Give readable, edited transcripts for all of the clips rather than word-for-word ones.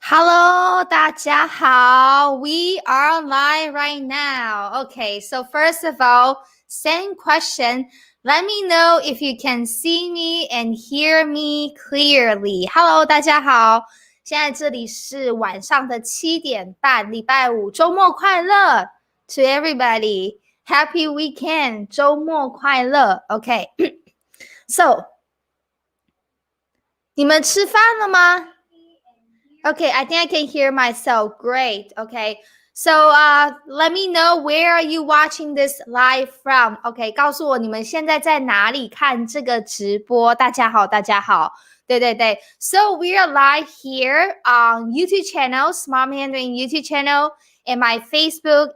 Hello, 大家好. We are live right now. Okay, so first of all, same question. Let me know if you can see me and hear me clearly. Hello, 大家好。现在这里是晚上的7点半，礼拜五，周末快乐 to everybody. Happy weekend. 周末快乐 Okay. So, 你们吃饭了吗？Okay, I think I can hear myself. Great. Okay. So, let me know where are you watching this live from? Okay, 告诉我你们现在在哪里看这个直播。大家好，大家好。对。So, we are live here on YouTube channel, Smart Mandarin YouTube channel, and my Facebook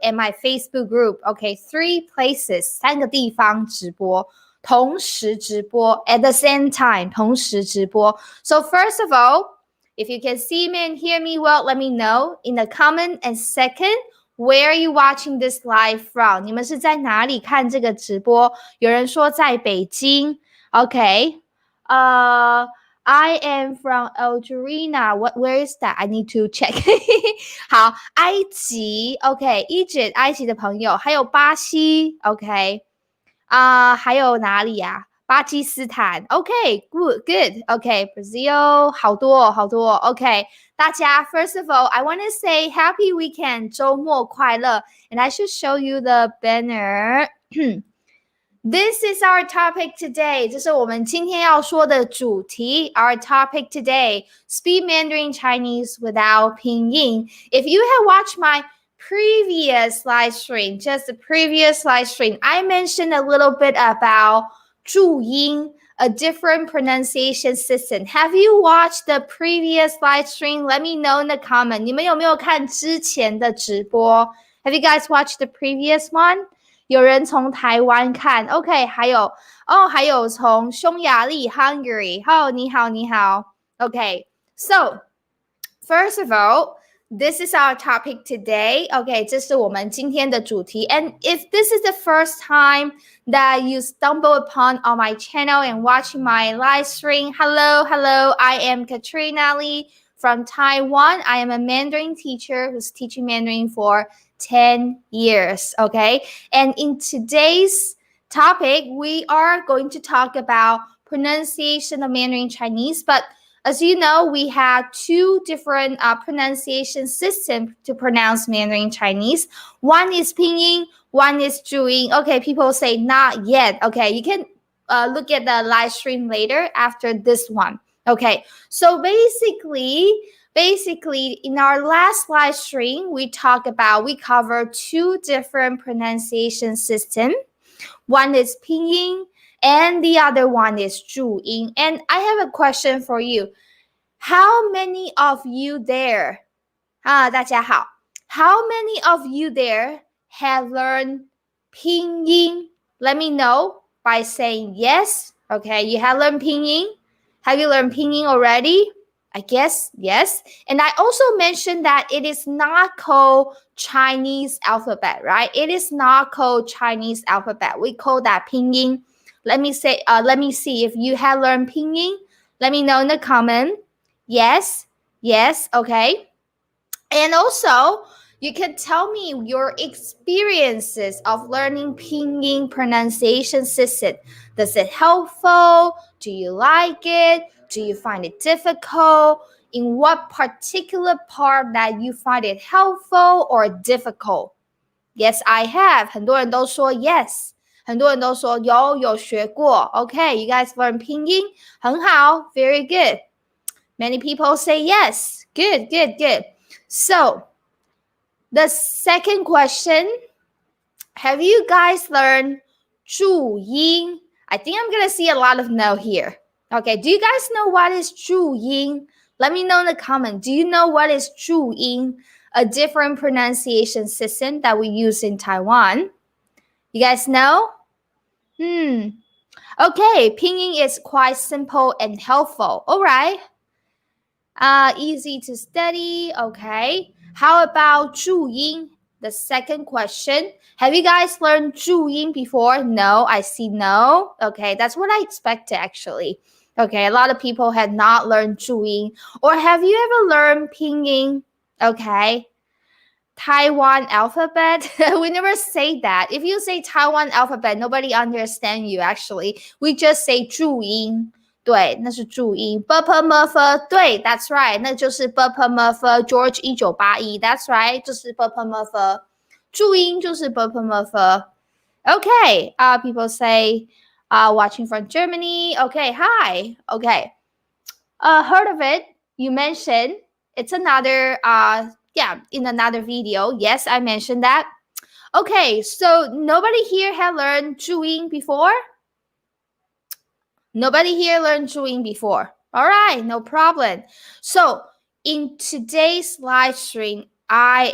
group. Okay, 3 places, 3个地方直播。同时直播 at the same time, 同时直播。So, first of all,If you can see me and hear me well, let me know in the comment. And second, where are you watching this live from? 你们是在哪里看这个直播？有人说在北京。Okay. I am from Algeria. Where is that? I need to check. 好，埃及。Okay, Egypt, 埃及的朋友，还有巴西。Okay. 还有哪里啊？巴基斯坦 OK, good. OK, Brazil 好多 OK, 大家 first of all, I want to say happy weekend, 周末快乐 and I should show you the banner. This is our topic today. 这是我们今天要说的主题 Our topic today, speak Mandarin Chinese without Pinyin. If you have watched my previous live stream, just the previous live stream, I mentioned a little bit about 注音, a different pronunciation system. Have you watched the previous live stream? Let me know in the comment. 你们有没有看之前的直播 Have you guys watched the previous one? 有人从台湾看 OK, 还有从匈牙利 Hungary. 你好 OK, so first of all,This is our topic today. Okay, 这是我们今天的主题. And if this is the first time that you stumble upon on my channel and watching my live stream, hello. I am Katrina Lee from Taiwan. I am a Mandarin teacher who's teaching Mandarin for 10 years. Okay, and in today's topic, we are going to talk about pronunciation of Mandarin Chinese, but as you know, we have 2 different pronunciation systems to pronounce Mandarin Chinese. One is Pinyin, one is Zhuyin. Okay, people say not yet. Okay, you can look at the live stream later after this one. Okay, so basically, in our last live stream, we covered 2 different pronunciation systems. One is Pinyin.And the other one is 注音. And I have a question for you. How many of you there? 大家好. How many of you there have learned Pinyin? Let me know by saying yes. Okay, you have learned Pinyin? Have you learned Pinyin already? I guess yes. And I also mentioned that it is not called Chinese alphabet, right? It is not called Chinese alphabet. We call that Pinyin.Let me see if you have learned Pinyin. Let me know in the comment. Yes, okay. And also, you can tell me your experiences of learning Pinyin pronunciation system. Does it helpful? Do you like it? Do you find it difficult? In what particular part that you find it helpful or difficult? Yes, I have. 很多人都说 yes.很多人都说有学过 Okay, you guys learn 拼音很好 Very good. Many people say yes. Good. So, the second question. Have you guys learned 注音? I think I'm going to see a lot of no here. Okay, do you guys know what is 注音? Let me know in the comment. Do you know what is 注音? A different pronunciation system that we use in Taiwan. You guys know? Okay, Pinyin is quite simple and helpful. All right. Easy to study. Okay. How about 注音? The second question. Have you guys learned 注音 before? No, I see no. Okay, that's what I expected actually. Okay, a lot of people had not learned 注音. Or have you ever learned Pinyin? Okay. Taiwan alphabet. We never say that. If you say Taiwan alphabet, nobody understand you actually. We just say 注音。对，那是注音。b p m f 对 that's right， 那就是 b p m f George 1981 that's right， 就是 b p m f 注音就是 b p m f Okay, people say watching from Germany. Okay, hi. Okay. Heard of it? You mentioned it's another in another video. Yes, I mentioned that. Okay, so nobody here had learned 注音 before? Nobody here learned 注音 before. All right, no problem. So, in today's live stream, I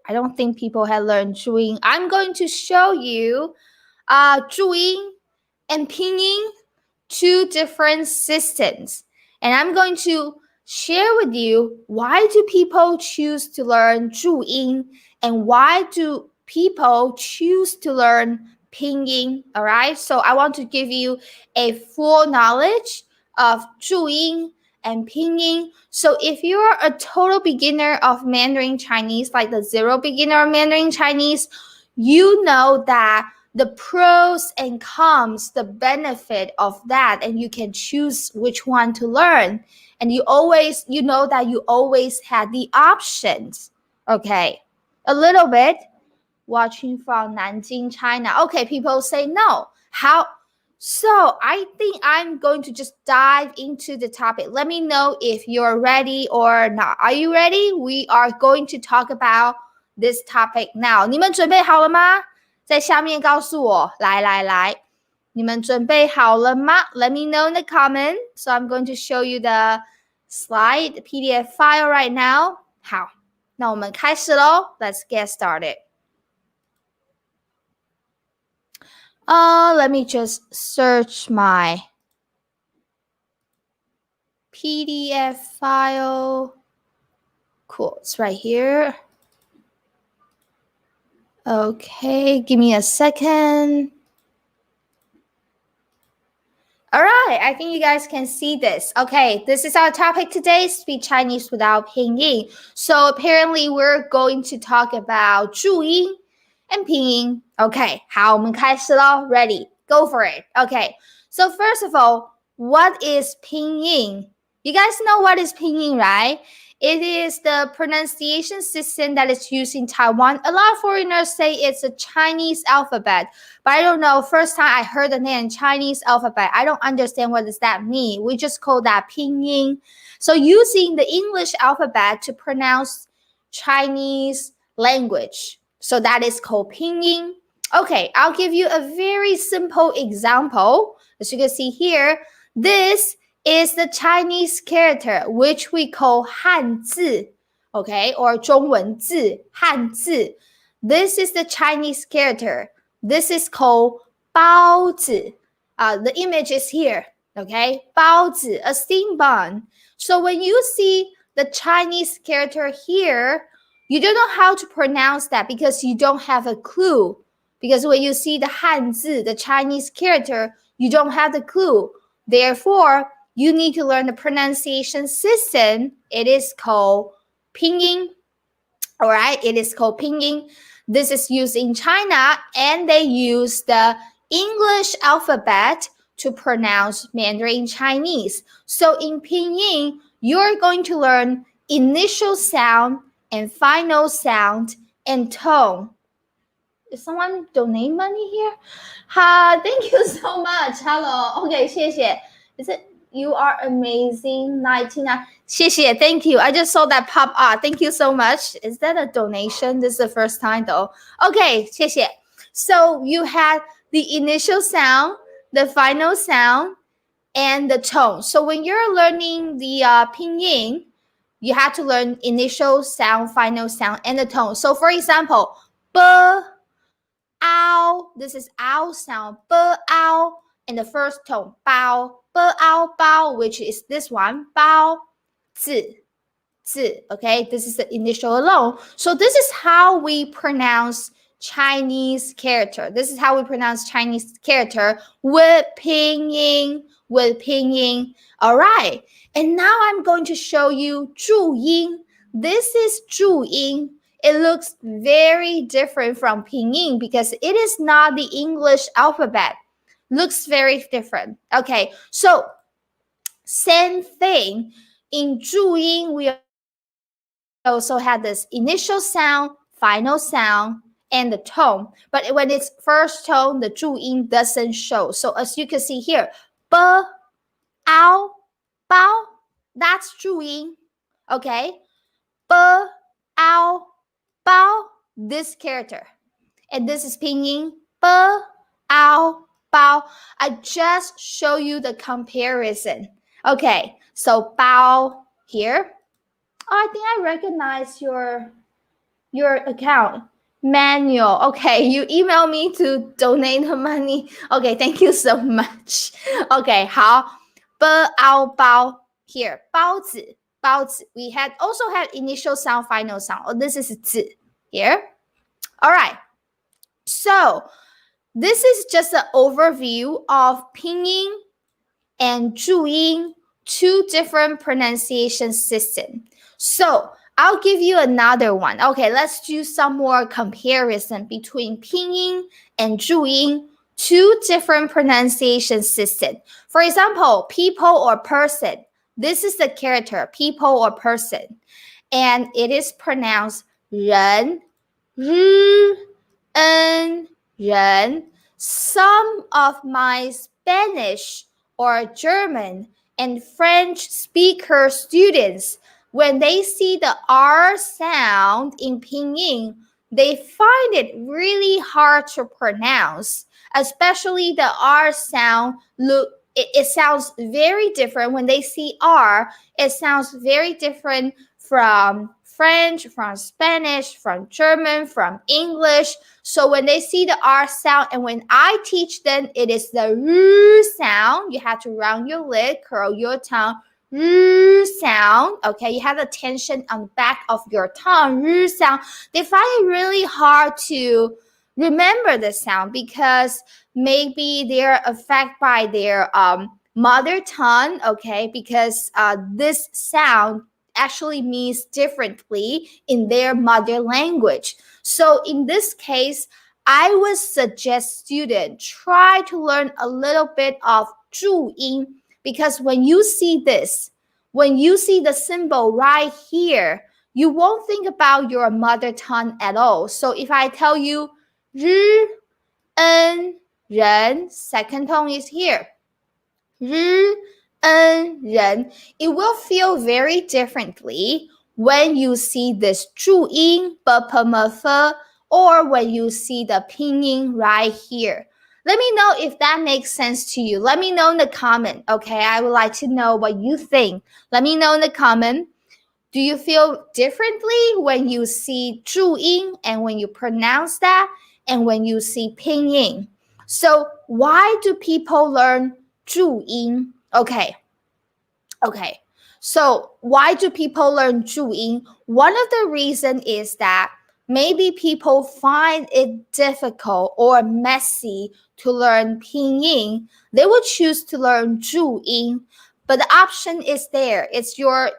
don't think people had learned 注音. I'm going to show you 注音 and Pinyin, two different systems. And I'm going to share with you why do people choose to learn 注音 and why do people choose to learn Pinyin. All right, so I want to give you a full knowledge of 注音 and Pinyin. So if you're a total beginner of Mandarin Chinese, like the zero beginner of Mandarin Chinese, you know that the pros and cons, the benefit of that, and you can choose which one to learn. And you know that you always had the options. Okay, a little bit. Watching from Nanjing, China. Okay, people say no. How? So I think I'm going to just dive into the topic. Let me know if you're ready or not. Are you ready? We are going to talk about this topic now. 你们准备好了吗？在下面告诉我，来，你们准备好了吗？ Let me know in the comment. So I'm going to show you the slide, the PDF file right now. 好，那我们开始咯。Let's get started. Let me just search my PDF file. Cool, it's right here. Okay, give me a second. All right, I think you guys can see this. Okay, this is our topic today, speak Chinese without Pinyin. So apparently we're going to talk about 注音 and Pinyin. Okay, 好，我们开始咯。Ready, go for it. Okay, so first of all, what is Pinyin? You guys know what is Pinyin, right? It is the pronunciation system that is used in Taiwan. A lot of foreigners say it's a Chinese alphabet, but I don't know. First time I heard the name Chinese alphabet, I don't understand what does that mean. We just call that Pinyin. So using the English alphabet to pronounce Chinese language. So that is called Pinyin. Okay, I'll give you a very simple example. As you can see here, this is the Chinese character, which we call 汉字, okay, or 中文字, 汉字. This is the Chinese character. This is called 包子. The image is here, okay, 包子, a steam bun. So when you see the Chinese character here, you don't know how to pronounce that because you don't have a clue. Because when you see the 汉字, the Chinese character, you don't have the clue. Therefore, you need to learn the pronunciation system. It is called Pinyin. All right, it is called Pinyin. This is used in China, and they use the English alphabet to pronounce Mandarin Chinese. So in Pinyin, you're going to learn initial sound and final sound and tone. Is someone donate money here? Thank you so much. Hello. Okay, 谢谢. Is it you are amazing 99? 谢谢, thank you. I just saw that pop up. Thank you so much. Is that a donation? This is the first time though. Okay, 谢谢. So you had the initial sound, the final sound, and the tone. So when you're learning the Pinyin, you have to learn initial sound, final sound, and the tone. So for example, b, ow, this is ow sound, b, ow, and the first tone, bao, b, ow, bao, which is this one, bao, zi, zi, okay? This is the initial alone. So this is how we pronounce Chinese character. This is how we pronounce Chinese character with pinyin, with pinyin. All right. And now I'm going to show you 注音. This is 注音. It looks very different from pinyin because it is not the English alphabet. Looks very different. Okay, so same thing. In 注音, we also had this initial sound, final sound, and the tone. But when it's first tone, the 注音 doesn't show. So as you can see here, b, ao, bao, that's 注音. Okay, b, ao, bao, this character. And this is pinyin, b, ao, bao. I just show you the comparison. Okay, so bao here. Oh, I think I recognize your account. Manual. Okay, you email me to donate the money. Okay, thank you so much. Okay, 好， b, ao, bao here. 包子, 包子. We had also had initial sound, final sound. Oh, this is 子 here. All right. So this is just an overview of pinyin and 注音, two different pronunciation systems. So I'll give you another one. Okay, let's do some more comparison between pinyin and 注音, two different pronunciation systems. For example, people or person. This is the character, people or person. And it is pronounced 人, 日, 恩, 人. Some of my Spanish or German and French speaker students, when they see the R sound in Pinyin, they find it really hard to pronounce, especially the R sound. It sounds very different. When they see R, it sounds very different from French, from Spanish, from German, from English. So when they see the R sound, and when I teach them, it is the R sound. You have to round your lip, curl your tongue. R sound. Okay, you have the tension on the back of your tongue. R sound. They find it really hard to remember the sound because maybe they're affected by their mother tongue. Okay, because this sound actually means differently in their mother language. So in this case, I would suggest students try to learn a little bit of 注音, because when you see this, when you see the symbol right here, you won't think about your mother tongue at all. So if I tell you 日, 恩, 人, second tone is here. 日, 恩, 人. It will feel very differently when you see this 注音, b, p, m, f, or when you see the pinyin right here. Let me know if that makes sense to you. Let me know in the comment, okay? I would like to know what you think. Let me know in the comment. Do you feel differently when you see 注音 and when you pronounce that and when you see pinyin? So why do people learn 注音? Okay. So why do people learn 注音? One of the reasons is that maybe people find it difficult or messy to learn pinyin. They would choose to learn 注音, but the option is there. It's your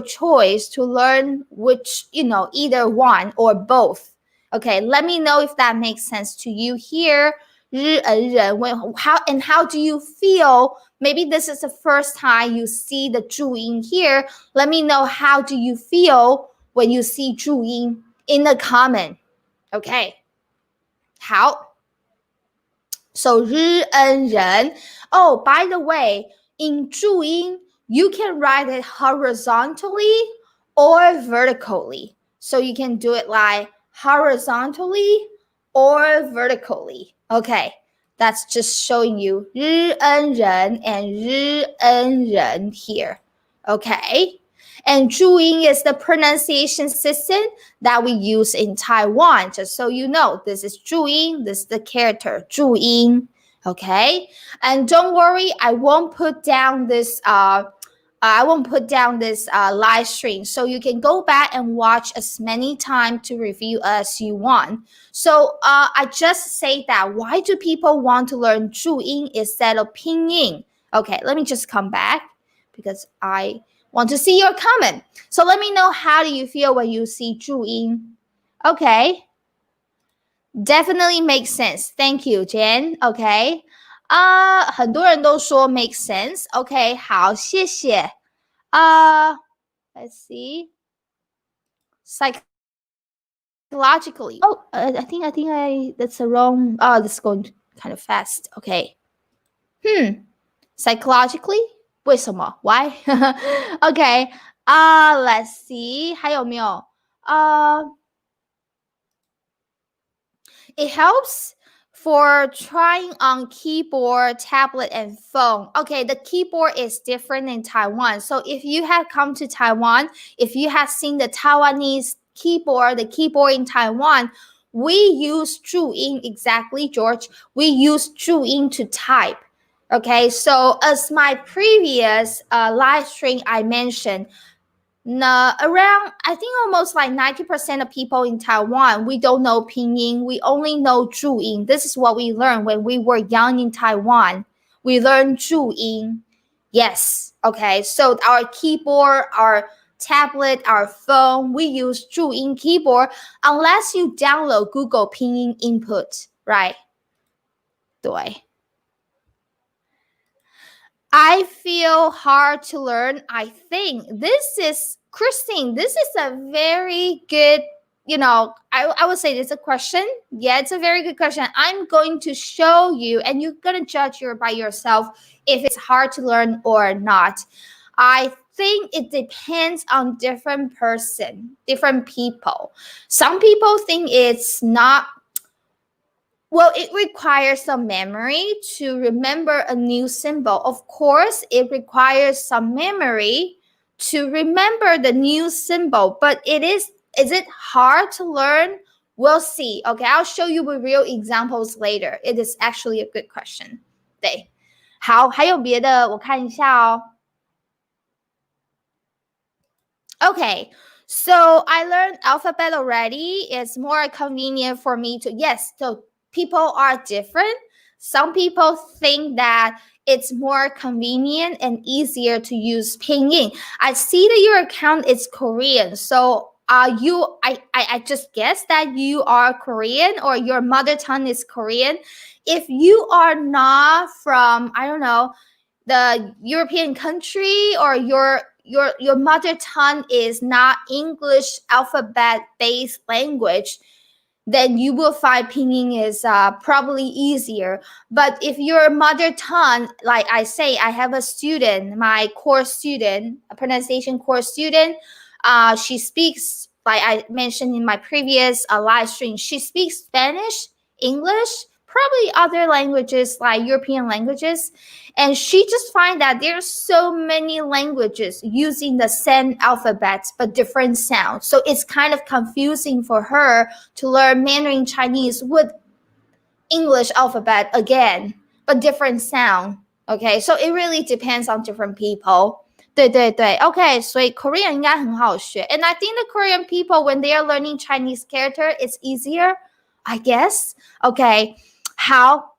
choice to learn which, either one or both. Okay, let me know if that makes sense to you here. 日, 恩, 人, how do you feel? Maybe this is the first time you see the 注音 here. Let me know, how do you feel when you see 注音 in the comment? Okay. 好. So 日, 恩, 人. Oh, by the way, in 注音, you can write it horizontally or vertically. So you can do it like horizontally or vertically. Okay, that's just showing you 日, 恩, 人 and 日, 恩, 人 here. Okay, and 注音 is the pronunciation system that we use in Taiwan. Just so you know, this is 注音, this is the character 注音. Okay, and don't worry, I won't put down this I won't put down this live stream, so you can go back and watch as many times to review as you want. So I just say that why do people want to learn 注音 instead of Pinyin? Okay, let me just come back because I want to see your comment. So let me know how do you feel when you see 注音. Okay. Definitely makes sense. Thank you, Jen. Okay. 很多人都说 makes sense. Okay, 好，谢谢。Let's see. Psychologically. Oh, I think that's a wrong. Oh, this is going kind of fast. Okay. Psychologically? 为什么? Why? Okay. Let's see. 还有没有? It helps for trying on keyboard, tablet, and phone. Okay, the keyboard is different in Taiwan. So if you have come to Taiwan, if you have seen the Taiwanese keyboard, the keyboard in Taiwan, we use 注音 exactly, George. We use 注音 to type. Okay, so as my previous live stream I mentioned, around, I think almost like 90% of people in Taiwan, we don't know Pinyin. We only know 注音. This is what we learned when we were young in Taiwan. We learned 注音. Yes. Okay. So our keyboard, our tablet, our phone, we use 注音 keyboard unless you download Google Pinyin input, right? 对。I feel hard to learn. I think this is, Christine, this is a very good, I would say it's a question. Yeah, it's a very good question. I'm going to show you and you're going to judge by yourself if it's hard to learn or not. I think it depends on different people. Some people think it's not. Well, it requires some memory to remember a new symbol. Of course, it requires some memory to remember the new symbol, but is it hard to learn? We'll see. Okay, I'll show you with real examples later. It is actually a good question. 对，好，还有别的，我看一下哦。Okay, so I learned alphabet already. It's more convenient for me to, yes, so people are different. Some people think that it's more convenient and easier to use Pinyin. I see that your account is Korean. So I just guess that you are Korean or your mother tongue is Korean. If you are not from, I don't know, the European country or your mother tongue is not English alphabet based language, then you will find Pinyin is probably easier. But if your mother tongue, like I say, I have a student, my course student, a pronunciation course student, she speaks, like I mentioned in my previous live stream, she speaks Spanish, English, probably other languages like European languages. And she just find that there's so many languages using the same alphabet but different sounds. So it's kind of confusing for her to learn Mandarin Chinese with English alphabet again, but different sound. Okay, so it really depends on different people. 对对对 ，OK， 所以 Korean 应该很好学。And I think the Korean people, when they are learning Chinese character, it's easier, I guess. Okay, how?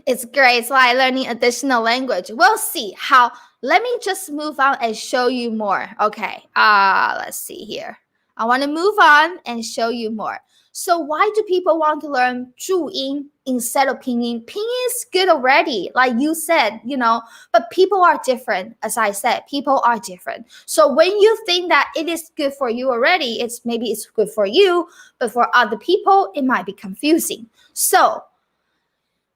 It's great. It's like learning additional language. We'll see how. Let me just move on and show you more. Okay. Let's see here. I want to move on and show you more. So why do people want to learn 注音 instead of Pinyin? Pinyin is good already, like you said, but people are different. As I said, people are different. So when you think that it is good for you already, maybe it's good for you, but for other people, it might be confusing. So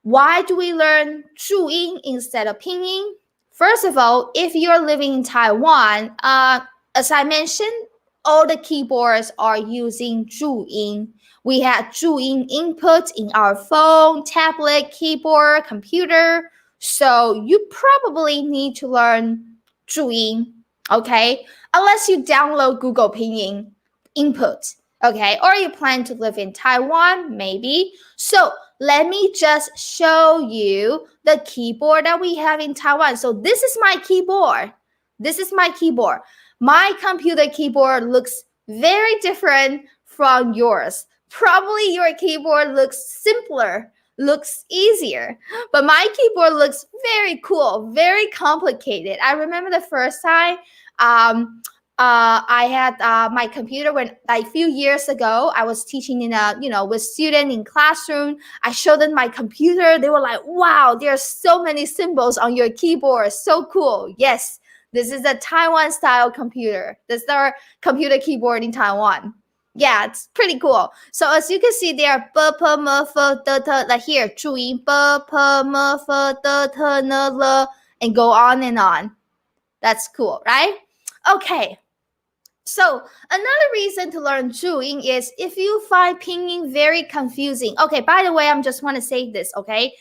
why do we learn 注音 instead of Pinyin? First of all, if you're living in Taiwan, as I mentioned, all the keyboards are using 注音. We have 注音 input in our phone, tablet, keyboard, computer. So you probably need to learn 注音, okay? Unless you download Google Pinyin input, okay? Or you plan to live in Taiwan, maybe. So let me just show you the keyboard that we have in Taiwan. So this is my keyboard. This is my keyboard. My computer keyboard looks very different from yours. Probably your keyboard looks simpler, looks easier, but my keyboard looks very cool, very complicated. I remember the first time I had my computer when a few years ago I was teaching in a with students in classroom. I showed them my computer. They were like, "Wow, there are so many symbols on your keyboard. So cool!" Yes, this is a Taiwan style computer. This is our computer keyboard in Taiwan. Yeah, it's pretty cool. So as you can see, there are b p m f d t like here 注音 b p m f d t n l and go on and on. That's cool, right? Okay. So another reason to learn 注音 is if you find Pinyin very confusing. Okay, by the way, I just want to say this, okay?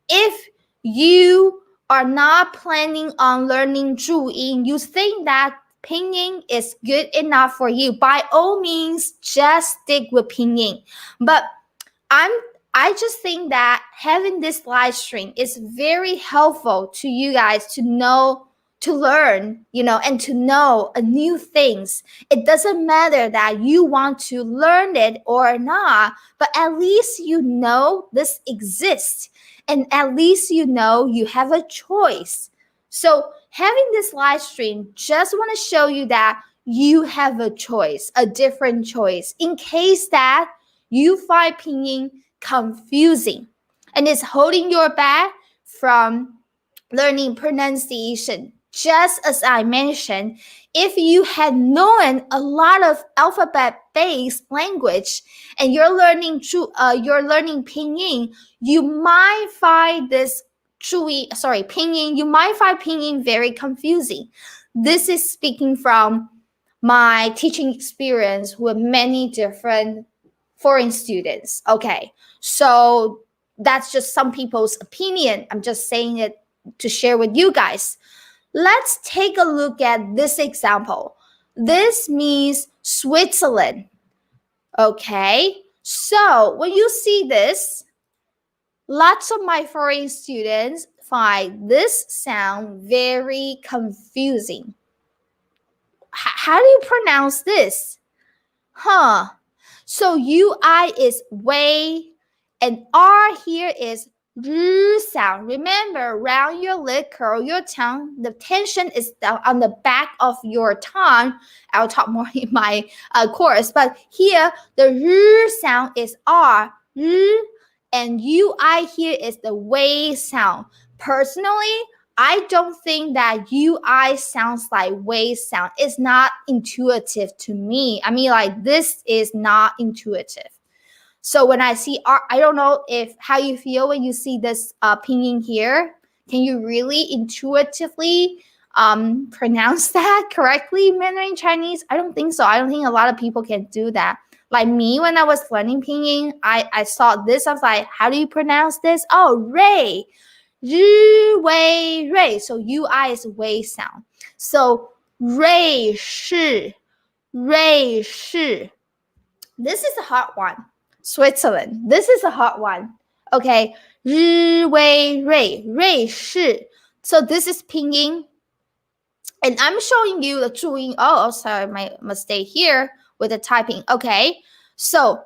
If you are not planning on learning 注音, you think that Pinyin is good enough for you, by all means, just stick with Pinyin. But I just think that having this live stream is very helpful to you guys to know, to learn, and to know new things. It doesn't matter that you want to learn it or not, but at least you know this exists. And at least you know you have a choice. So having this live stream, just want to show you that you have a choice, a different choice, in case that you find Pinyin confusing and it's holding you back from learning pronunciation. Just as I mentioned, if you had known a lot of alphabet-based language and you're learning Pinyin, you might find Pinyin. You might find Pinyin very confusing. This is speaking from my teaching experience with many different foreign students. Okay, so that's just some people's opinion. I'm just saying it to share with you guys. Let's take a look at this example. This means Switzerland. Okay, so when you see this, lots of my foreign students find this sound very confusing. How do you pronounce this? So UI is way, and R here is R sound. Remember, around your lip, curl your tongue. The tension is on the back of your tongue. I'll talk more in my course. But here, the R sound is R. R, and UI here is the way sound. Personally, I don't think that UI sounds like way sound. It's not intuitive to me. I mean, like, this is not intuitive. So when I see R, I don't know how you feel when you see this Pinyin here. Can you really intuitively pronounce that correctly, Mandarin Chinese? I don't think so. I don't think a lot of people can do that. Like me, when I was learning Pinyin, I saw this. I was like, how do you pronounce this? Oh, Ray. Ri, wei, Ray. So UI is way sound. So Ray, shi, Ray, shi. This is a hard one. Switzerland. This is a hard one. Okay. Ri, wei, Ray. Ray, shi. So this is Pinyin. And I'm showing you the 注音. Oh, sorry, my mistake here with the typing. Okay. So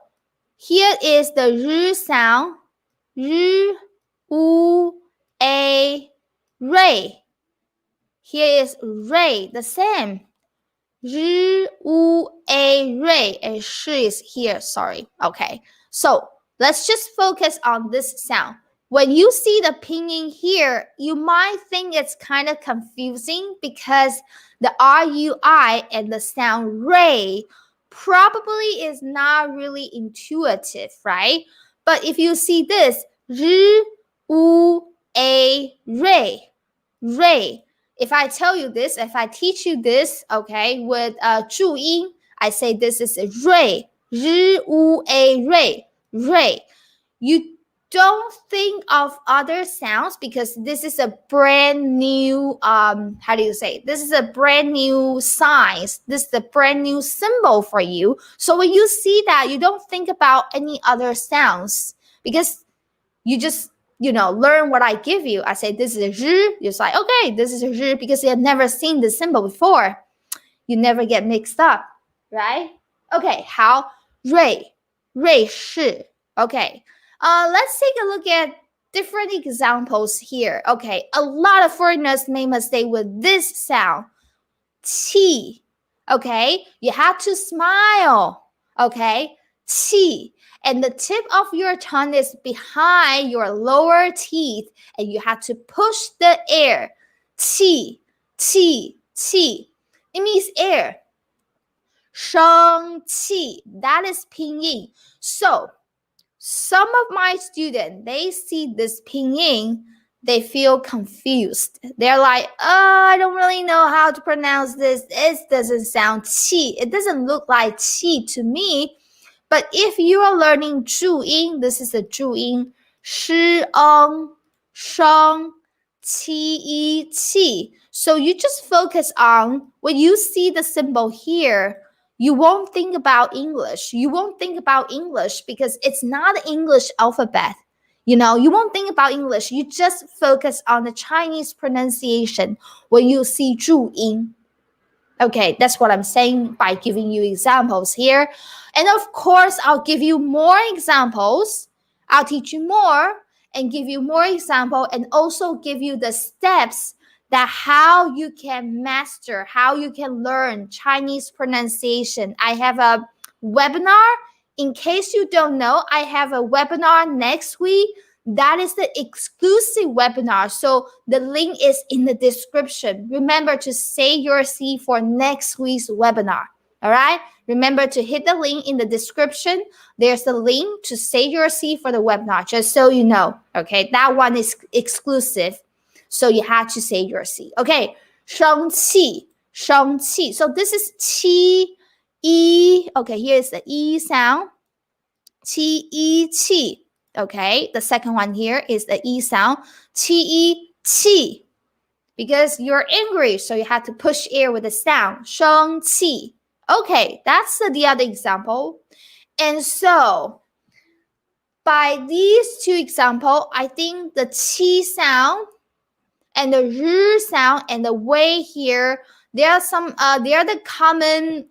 here is the R sound. R, U, A, Ray. Here is Ray, the same. R, U, A, Ray. And shi is here, sorry. Okay, so let's just focus on this sound. When you see the Pinyin here, you might think it's kind of confusing because the RUI and the sound Ray probably is not really intuitive, right? But if you see this, R, U, A, Ray, Ray. If I tell you this, if I teach you this, okay, with 注音, I say this is a Ray, R, U, A, Ray, Ray. You don't think of other sounds because this is a brand new, how do you say? This is a brand new sign. This is a brand new symbol for you. So when you see that, you don't think about any other sounds because you just learn what I give you. I say this is a zhi. You're like, okay, this is a zhi because you have never seen this symbol before. You never get mixed up, right? Okay, 好，瑞士. Okay, let's take a look at different examples here. Okay, a lot of foreigners make mistake with this sound. Qi. Okay, you have to smile. Okay, qi. And the tip of your tongue is behind your lower teeth, and you have to push the air. Qi, qi, qi. It means air. 生气, that is pinyin. So, some of my students, they see this pinyin, they feel confused. They're like, I don't really know how to pronounce this. This doesn't sound qi. It doesn't look like qi to me. But if you are learning 注音, this is a 注音, 诗生qi qi. So you just focus on when you see the symbol here, you won't think about English. You won't think about English because it's not an English alphabet. You won't think about English. You just focus on the Chinese pronunciation when you see 注音. Okay, that's what I'm saying by giving you examples here. And of course, I'll give you more examples. I'll teach you more and give you more example and also give you the steps that how you can master, how you can learn Chinese pronunciation. I have a webinar. In case you don't know, I have a webinar next week. That is the exclusive webinar. So the link is in the description. Remember to save your seat for next week's webinar. All right. Remember to hit the link in the description. There's the link to save your seat for the webinar, just so you know. Okay. That one is exclusive. So you have to save your seat. Okay. 生气. So this is qi, yi. Okay. Here's the yi sound. Qi, yi, qi. Okay, the second one here is the E sound. Qi, qi. Because you're angry, so you have to push air with the sound. 生气. Okay, that's the other example. And so, by these two examples, I think the qi sound and the zhi sound and the way here, there are the common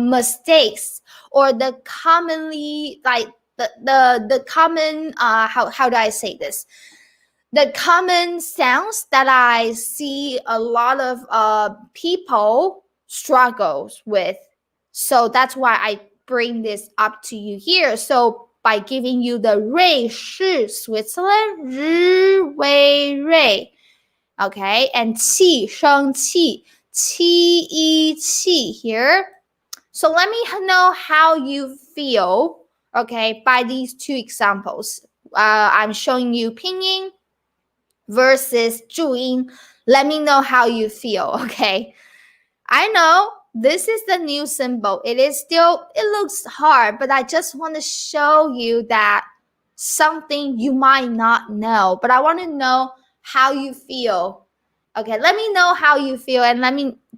mistakes or the commonly like the common how do I say this? The common sounds that I see a lot of people struggles with. So that's why I bring this up to you here. So by giving you the 瑞士 Switzerland, 日为瑞, okay, and 气生气 qi yi qi here. So let me know how you feel. Okay, by these two examples, I'm showing you pinyin versus 注音. Let me know how you feel, okay? I know this is the new symbol. It looks hard, but I just want to show you that something you might not know, but I want to know how you feel. Okay, let me know how you feel and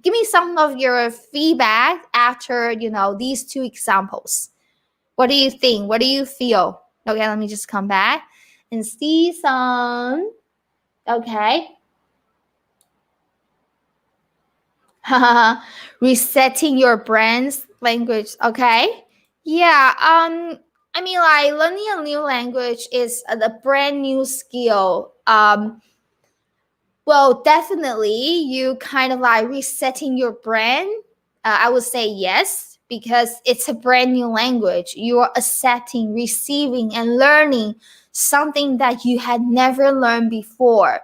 give me some of your feedback after, these two examples. What do you think? What do you feel? Okay, let me just come back and see some. Okay. Resetting your brain's language. Okay. Yeah. Like learning a new language is a brand new skill. Well, definitely you kind of like resetting your brain. I would say yes. Because it's a brand new language. You are accepting, receiving, and learning something that you had never learned before.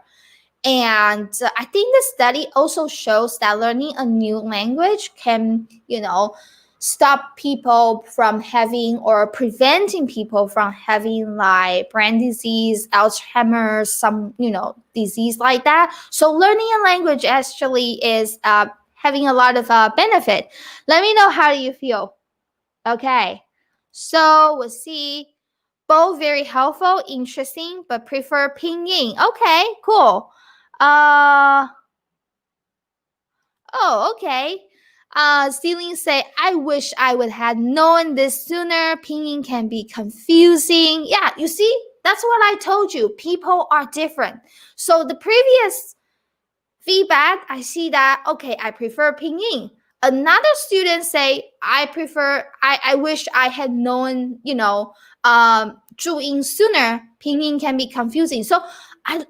And I think the study also shows that learning a new language can, stop people from having or preventing people from having like brain disease, Alzheimer's, some, disease like that. So learning a language actually is having a lot of benefit. Let me know how you feel. Okay, so we'll see. Both very helpful, interesting, but prefer pinyin. Okay, cool. Okay. Celine say, I wish I would have known this sooner. Pinyin can be confusing. Yeah, you see, That's what I told you. People are different. So the previous feedback, I see that, okay, I prefer Pinyin. Another student say, I wish I had known, Zhuyin sooner. Pinyin can be confusing. So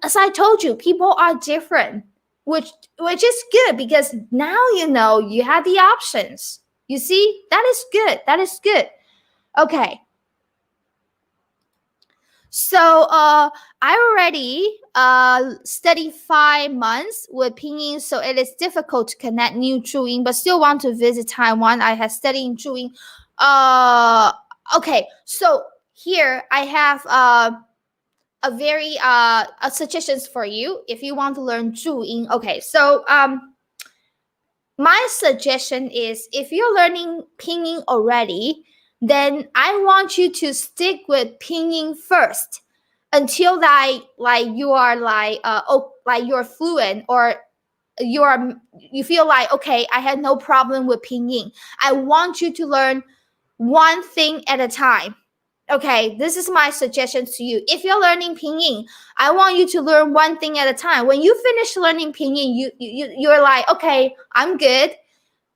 as I told you, people are different, which is good because now you have the options. You see, that is good. That is good. Okay. So I already studied 5 months with Pinyin, so it is difficult to connect new Zhuyin, but still want to visit Taiwan. I have studied in Zhuyin. Okay, so here I have a very suggestions for you if you want to learn Zhuyin. Okay, so my suggestion is if you're learning Pinyin already, then I want you to stick with Pinyin first until you are like you're fluent or you feel like, okay, I had no problem with Pinyin. I want you to learn one thing at a time. Okay, this is my suggestion to you. If you're learning Pinyin, I want you to learn one thing at a time. When you finish learning Pinyin, you're like, okay, I'm good.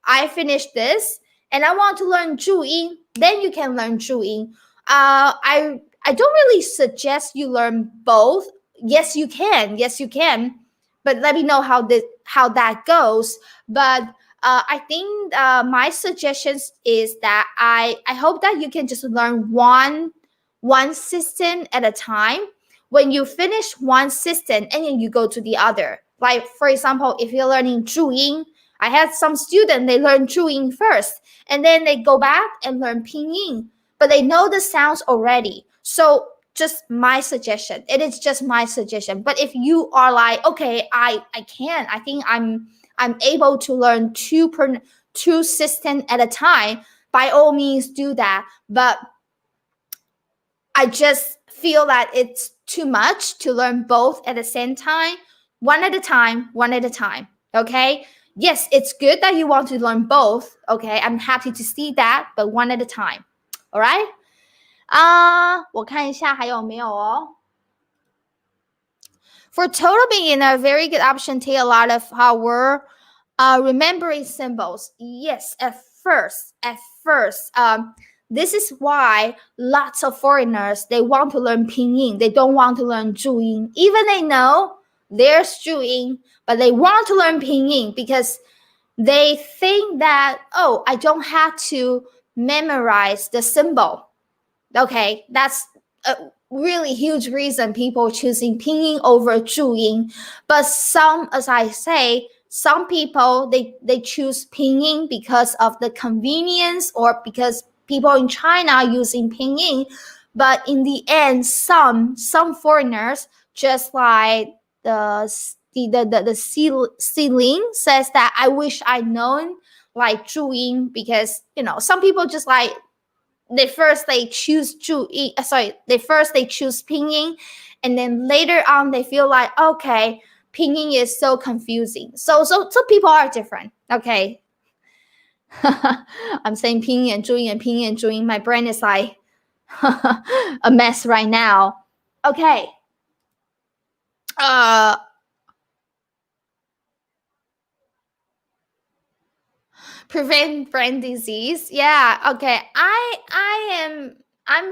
I finished this, and I want to learn Zhuyin. Then you can learn Zhuyin. I don't really suggest you learn both. Yes, you can. Yes, you can. But let me know how that goes. But I think my suggestions is that I hope that you can just learn one system at a time. When you finish one system, and then you go to the other. Like for example, if you're learning Zhuyin, I had some students, they learn Zhuyin first, and then they go back and learn Pinyin, but they know the sounds already. So just my suggestion. It is just my suggestion. But if you are like, okay, I can, I think I'm able to learn two systems at a time, by all means do that. But I just feel that it's too much to learn both at the same time. One at a time, one at a time. Okay? Yes, it's good that you want to learn both. Okay, I'm happy to see that, but one at a time. All right? 我看一下还有没有哦。For total beginner, very good option. Take a lot of hard work. Remembering symbols. Yes, at first. This is why lots of foreigners, they want to learn Pinyin. They don't want to learn Zhuyin. Even they know there's Zhuyin, but they want to learn Pinyin because they think that, oh, I don't have to memorize the symbol. Okay, that's a really huge reason people choosing Pinyin over Zhuyin. But some, as I say, some people, they choose Pinyin because of the convenience or because people in China are using Pinyin. But in the end, some foreigners, just like the ceiling says that I wish I'd known like Zhuyin, because some people just like they first choose Pinyin, and then later on they feel like, okay, Pinyin is so confusing. So people are different. Okay. I'm saying Pinyin and Zhuyin. My brain is like a mess right now. Okay. Prevent brain disease. Yeah. Okay. I'm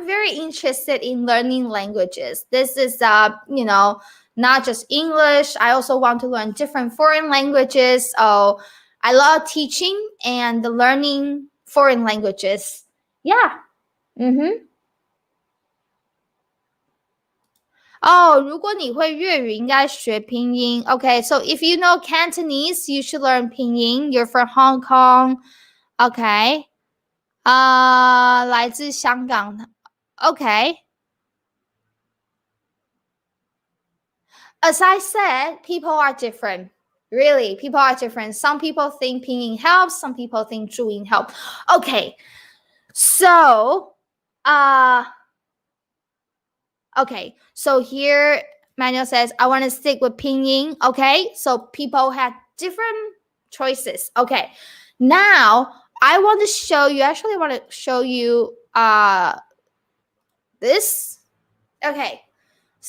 very interested in learning languages. This is not just English. I also want to learn different foreign languages. So I love teaching and learning foreign languages. Yeah.如果你会粤语，应该学拼音。Okay, so if you know Cantonese, you should learn Pinyin. You're from Hong Kong. Okay. 来自香港的。Okay. As I said, people are different. Really, people are different. Some people think Pinyin helps. Some people think Zhuyin helps. Okay. So, okay. So here, Manuel says, I want to stick with Pinyin. Okay. So people have different choices. Okay. Now, I want to show you, this. Okay.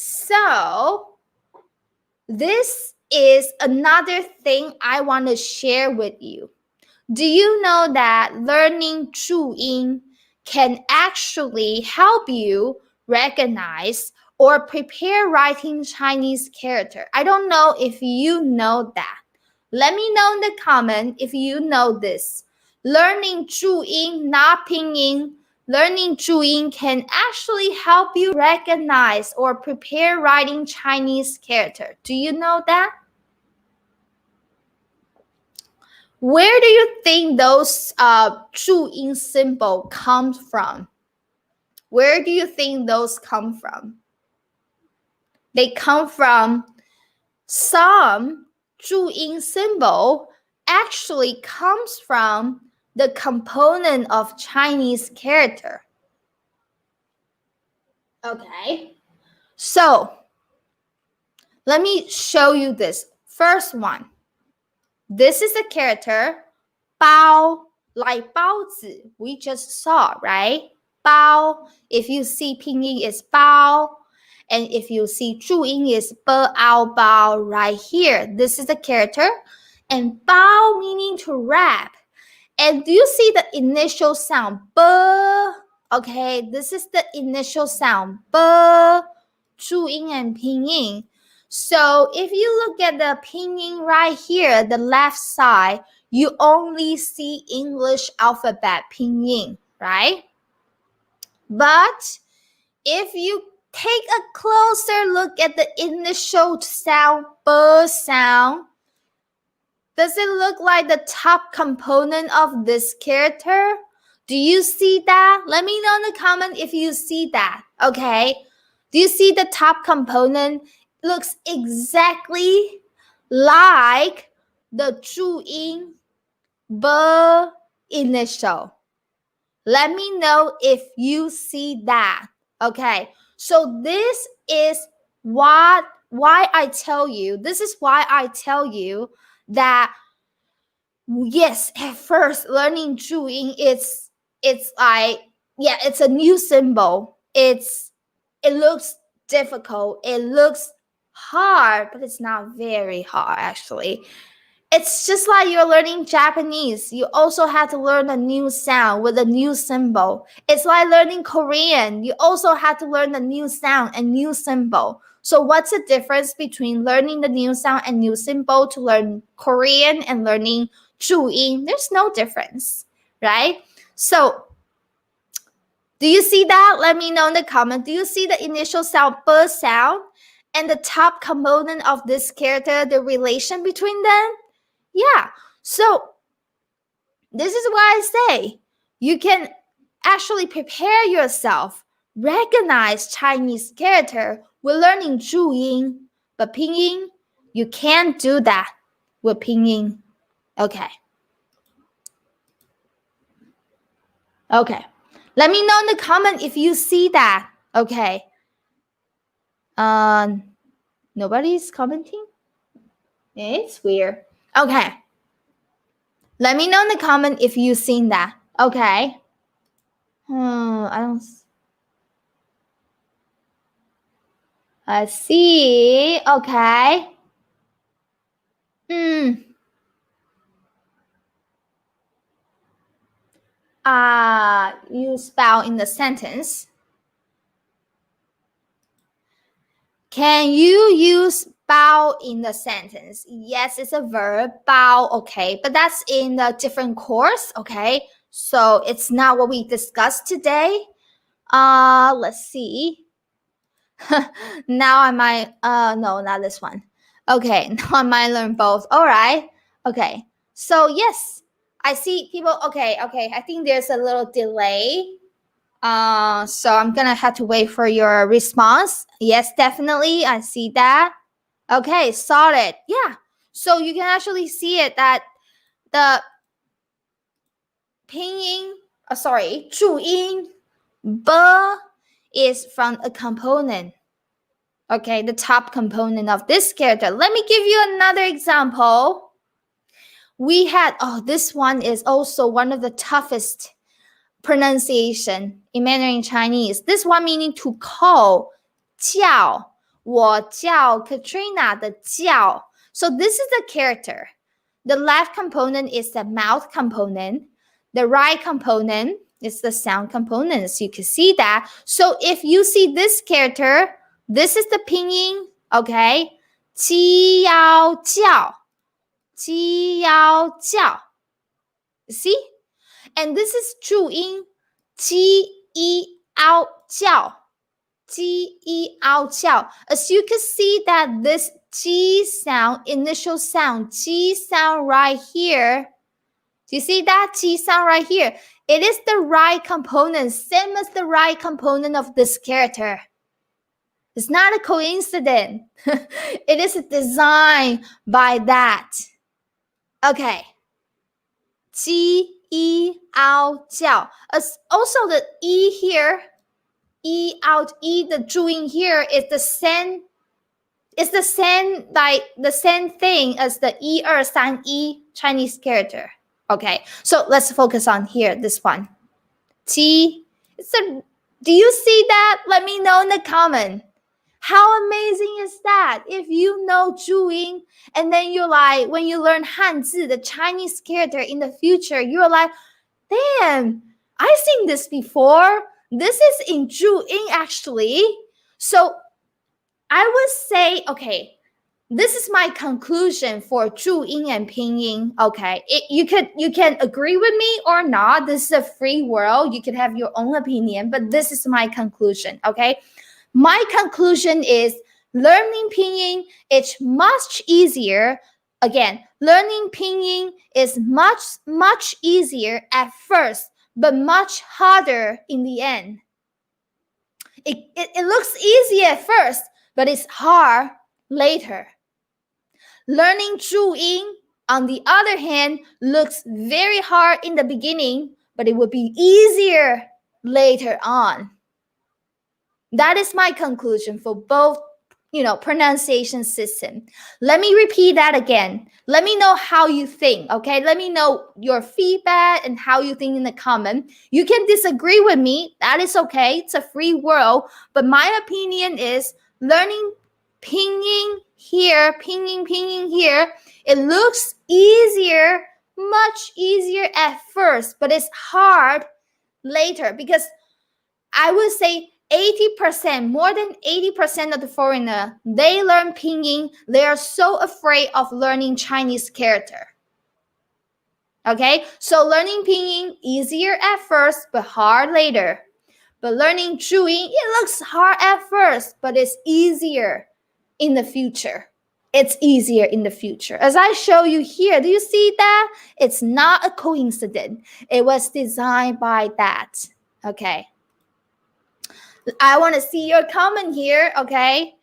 So this is another thing I want to share with you. Do you know that learning 注音 can actually help you recognize or prepare writing Chinese character? I don't know if you know that. Let me know in the comment if you know this. Learning 注音, not pinyin, learning 注音 can actually help you recognize or prepare writing Chinese character. Do you know that? Where do you think those 注音symbol comes from? Where do you think those come from? They come from some 注音 symbol actually comes from the component of Chinese character. Okay, so let me show you this. First one. This is a character, 包, like 包子, we just saw, right? 包, if you see Pinyin is 包, and if you see 注音 is 包, right here. This is the character, and 包 meaning to wrap. And do you see the initial sound? 啵. Okay, this is the initial sound. 啵, 注音 and Pinyin. So if you look at the pinyin right here, the left side, you only see English alphabet pinyin, right? But if you take a closer look at the initial sound, b sound, does it look like the top component of this character? Do you see that? Let me know in the comment if you see that, okay? Do you see the top component? Looks exactly like the 注音 b initial. Let me know if you see that. Okay, so this is why I tell you that yes, at first learning 注音, it's like, yeah, it's a new symbol. It looks difficult. It looks hard, but it's not very hard actually. It's just like you're learning Japanese. You also have to learn a new sound with a new symbol. It's like learning Korean. You also have to learn a new sound and new symbol. So what's the difference between learning the new sound and new symbol to learn Korean and learning 注音? There's no difference, right? So do you see that? Let me know in the comment. Do you see the initial sound, b sound, and the top component of this character, the relation between them? Yeah. So this is why I say you can actually prepare yourself, recognize Chinese character with learning 注音, but Pinyin, you can't do that with Pinyin. Okay. Okay. Let me know in the comment if you see that. Okay. Nobody's commenting? It's weird. Okay. Let me know in the comment if you've seen that. Okay. I see. Okay. You spell in the sentence. Can you use 包 in the sentence? Yes, it's a verb, 包, okay, but that's in a different course, okay? So it's not what we discussed today. Let's see. Now I might, no, not this one. Okay, now I might learn both. All right. Okay. So yes, I see people. Okay. I think there's a little delay. So I'm gonna have to wait for your response. Yes, definitely. I see that. Okay, saw it. Yeah. So you can actually see it that the pinyin, 注音 b is from a component. Okay, the top component of this character. Let me give you another example. We had, this one is also one of the toughest pronunciation in Mandarin Chinese. This one meaning to call, 叫.我叫 Katrina 的叫。So this is the character. The left component is the mouth component. The right component is the sound component. So you can see that. So if you see this character, this is the pinyin, okay? 鸡要叫，鸡要叫。See? And this is 注音，鸡一凹叫，鸡一凹叫。As you can see that this G sound, initial sound, G sound right here. Do you see that G sound right here? It is the right component, same as the right component of this character. It's not a coincidence. It is designed by that. Okay. 鸡一凹叫. Also the E here, E out E, the 注音 here is the same. It's the same, like the same thing as the 一二三一 Chinese character. Okay, so let's focus on here, this one. T. Do you see that? Let me know in the comment. How amazing is that? If you know 注音, and then you're like, when you learn Hanzi, the Chinese character in the future, you're like, damn, I've seen this before. This is in 注音actually. So I would say, okay, this is my conclusion for 注音 and pinyin. Okay, you can agree with me or not. This is a free world. You can have your own opinion, but this is my conclusion. Okay, my conclusion is learning pinyin is much easier. Again, learning pinyin is much easier at first, but much harder in the end. It looks easy at first, but it's hard later. Learning 注音, on the other hand, looks very hard in the beginning, but it will be easier later on. That is my conclusion for both, pronunciation system. Let me repeat that again. Let me know how you think, okay? Let me know your feedback and how you think in the comment. You can disagree with me. That is okay. It's a free world. But my opinion is learning pinyin here, pinyin here, it looks easier, much easier at first, but it's hard later because I would say 80%, more than 80% of the foreigner, they learn pinyin. They are so afraid of learning Chinese character. Okay, so learning pinyin easier at first, but hard later. But learning 注音, it looks hard at first, but it's easier in the future. It's easier in the future. As I show you here, do you see that? It's not a coincidence. It was designed by that. Okay. I want to see your comment here, okay?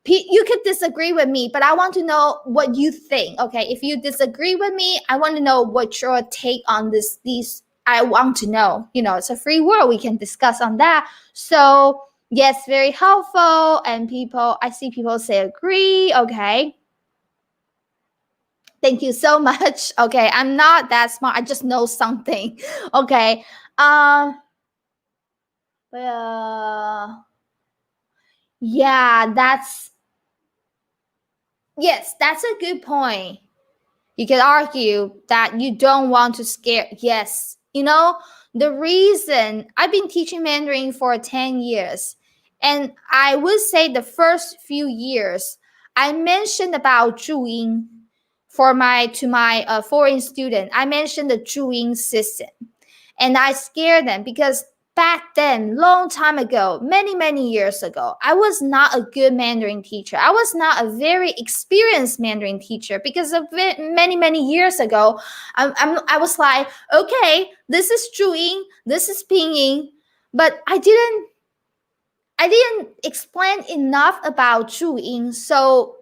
You could disagree with me, but I want to know what you think, okay? If you disagree with me, I want to know what your take on these. I want to know. It's a free world. We can discuss on that. So, yes, very helpful. And I see people say agree, okay? Thank you so much. Okay, I'm not that smart. I just know something. Okay. Yeah, that's a good point. You could argue that you don't want to scare. Yes. The reason I've been teaching Mandarin for 10 years, and I would say the first few years, I mentioned about 注音to my foreign student. I mentioned the 注音 system, and I scared them because back then, long time ago, many years ago, I was not a good Mandarin teacher. I was not a very experienced Mandarin teacher because of it many years ago. I was like, okay, this is 注音, this is pinyin, but I didn't explain enough about 注音. So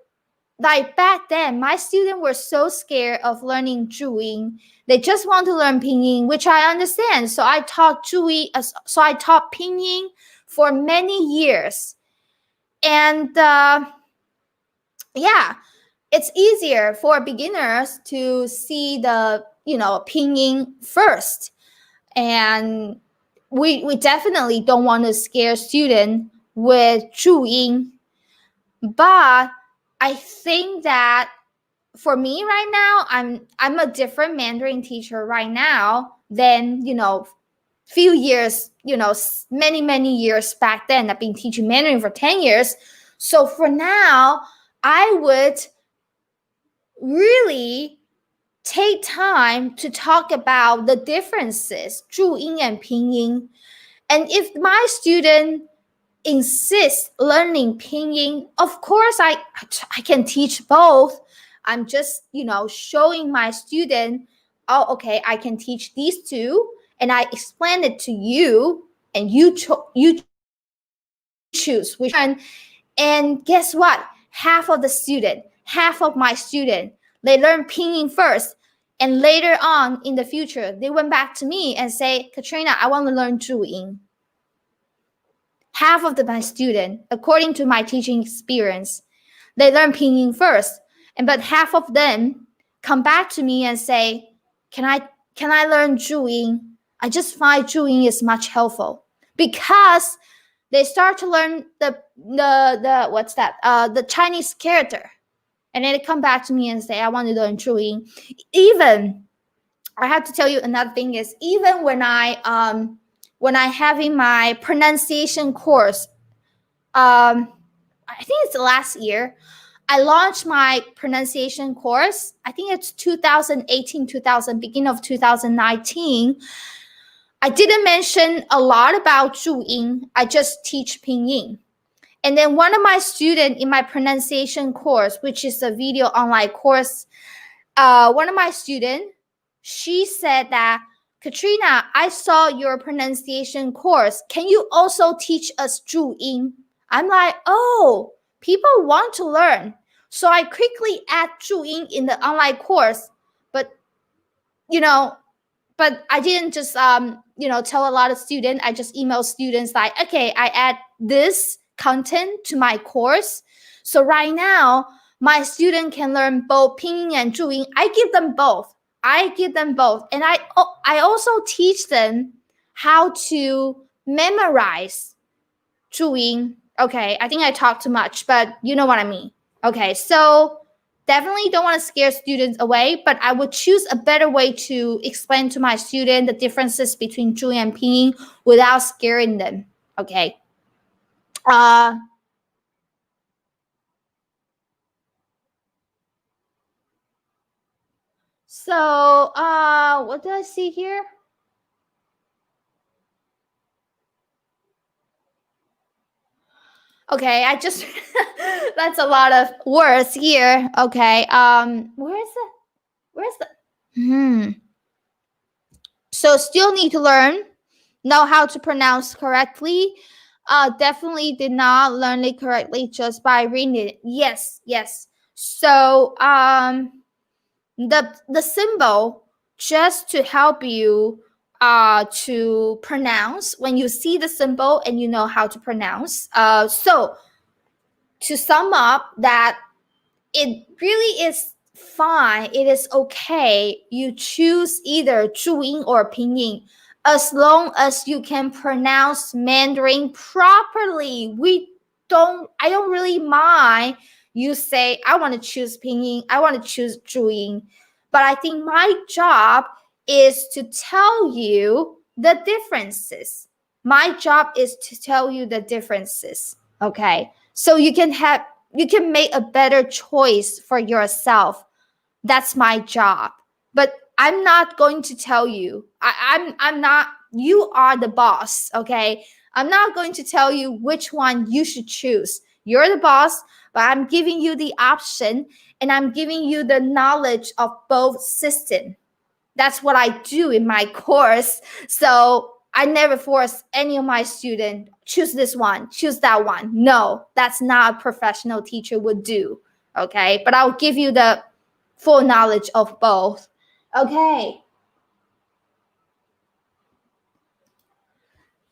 like back then, my students were so scared of learning 注音. They just want to learn pinyin, which I understand. So I taught 注音, so I taught pinyin for many years. And it's easier for beginners to see the, pinyin first. And we definitely don't want to scare students with 注音. But I think that for me right now, I'm a different Mandarin teacher right now than, few years, many years back then. I've been teaching Mandarin for 10 years. So for now, I would really take time to talk about the differences, 注音 and Pinyin. And if my student insists learning Pinyin, of course I can teach both. I'm just, showing my student, oh, okay, I can teach these two, and I explain it to you, and you choose which one. And guess what? Half of my student, they learn Pinyin first, and later on in the future, they went back to me and say, Katrina, I want to learn 注音. Half of my student, according to my teaching experience, they learn Pinyin first, but half of them come back to me and say, can I learn 注音? I just find 注音 is much helpful, because they start to learn the Chinese character, and then they come back to me and say, I want to learn 注音. Even, I have to tell you another thing is, even when I having my pronunciation course, I think it's last year, I launched my pronunciation course. I think it's 2018, beginning of 2019. I didn't mention a lot about 注音. I just teach Pinyin. And then one of my students in my pronunciation course, which is a video online course, one of my students, she said that, Katrina, I saw your pronunciation course. Can you also teach us 注音? I'm like, oh, people want to learn. So I quickly add 注音 in the online course. But I didn't just, tell a lot of students. I just email students like, okay, I add this content to my course. So right now, my student can learn both Pinyin and 注音. I give them both. And I also teach them how to memorize 注音. Okay, I think I talked too much, but you know what I mean. Okay, so definitely don't want to scare students away, but I would choose a better way to explain to my student the differences between 注音 and Pinyin without scaring them. Okay. So what do I see here? Okay, I just that's a lot of words here. Okay. Where's the So still need to know how to pronounce correctly. Definitely did not learn it correctly just by reading it. Yes. So the symbol just to help you to pronounce when you see the symbol and you know how to pronounce. So to sum up, that it really is fine. It is okay. You choose either 注音 or Pinyin, as long as you can pronounce Mandarin properly. I don't really mind you say, I want to choose Pinyin, I want to choose 注音. But I think my job is to tell you the differences. My job is to tell you the differences. Okay. So you can make a better choice for yourself. That's my job. But I'm not going to tell you. I'm not, you are the boss, okay? I'm not going to tell you which one you should choose. You're the boss, but I'm giving you the option, and I'm giving you the knowledge of both systems. That's what I do in my course. So I never force any of my students, choose this one, choose that one. No, that's not a professional teacher would do. Okay, but I'll give you the full knowledge of both. Okay.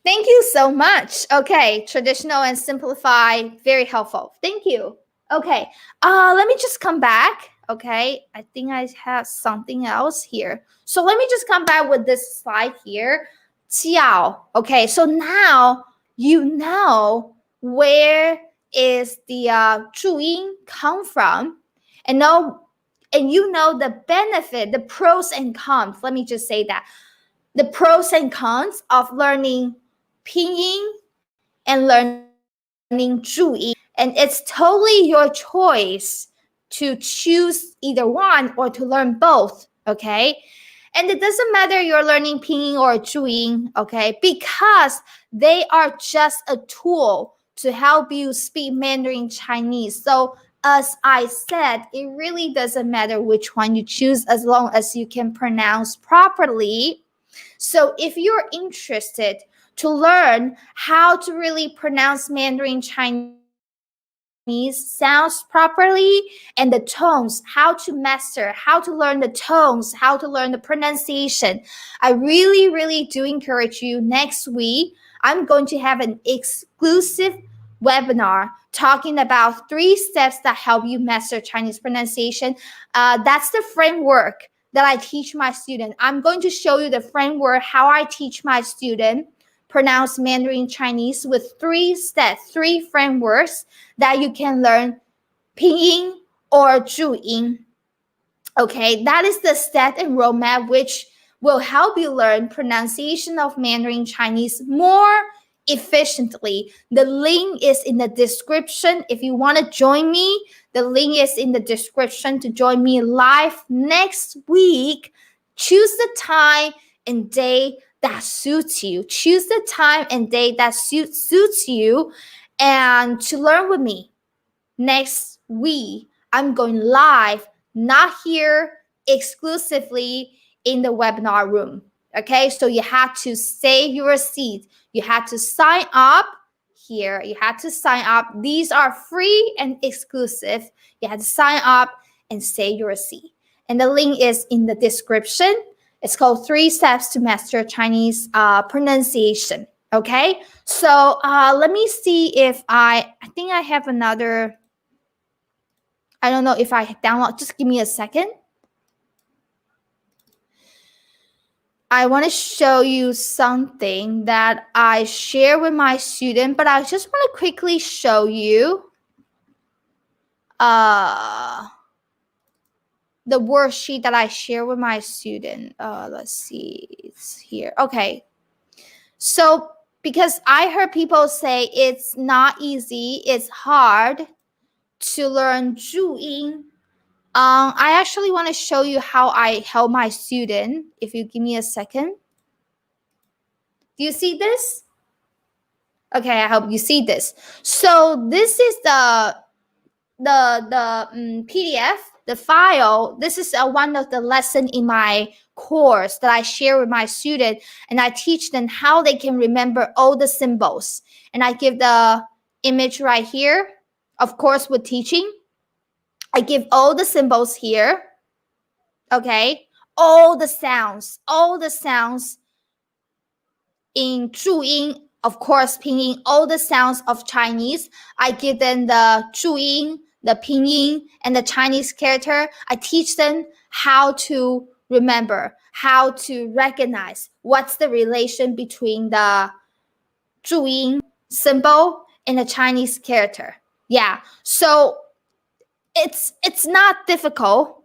Thank you so much. Okay, traditional and simplify, very helpful. Thank you. Okay, let me just come back. Okay, I think I have something else here. So let me just come back with this slide here. 教. Okay, so now you know where is the 注音 come from? And you know the benefit, the pros and cons. Let me just say that. The pros and cons of learning Pinyin and learning 注音. And it's totally your choice to choose either one or to learn both, okay? And it doesn't matter you're learning Pinyin or 注音, okay? Because they are just a tool to help you speak Mandarin Chinese. So as I said, it really doesn't matter which one you choose as long as you can pronounce properly. So if you're interested to learn how to really pronounce Mandarin Chinese sounds properly and the tones, how to master, how to learn the tones, how to learn the pronunciation, I really, really do encourage you next week. I'm going to have an exclusive webinar talking about 3 steps that help you master Chinese pronunciation. That's the framework that I teach my student. I'm going to show you the framework, how I teach my student pronounce Mandarin Chinese with 3 steps, 3 frameworks that you can learn Pinyin or 注音. Okay, that is the step and roadmap which will help you learn pronunciation of Mandarin Chinese more efficiently. The link is in the description. If you want to join me, the link is in the description to join me live next week. Choose the time and day that suits you. Choose the time and day that suits you and to learn with me. Next week, I'm going live, not here exclusively in the webinar room. Okay, so you have to save your seat. You have to sign up here. You have to sign up. These are free and exclusive. You have to sign up and save your seat. And the link is in the description. It's called 3 Steps to Master Chinese Pronunciation. Okay, so let me see if I think I have another. I don't know if I download. Just give me a second. I want to show you something that I share with my student, but I just want to quickly show you the worksheet that I share with my student. Let's see, it's here. Okay. So because I heard people say it's not easy, it's hard to learn 注音. I actually want to show you how I help my student. If you give me a second. Do you see this? Okay, I hope you see this. So this is the PDF, the file. This is one of the lesson in my course that I share with my student, and I teach them how they can remember all the symbols. And I give the image right here. Of course, with teaching, I give all the symbols here. Okay, all the sounds in 注音, of course, Pinyin, all the sounds of Chinese. I give them the 注音, the Pinyin, and the Chinese character. I teach them how to remember, how to recognize what's the relation between the 注音 symbol and the Chinese character. Yeah, so it's not difficult.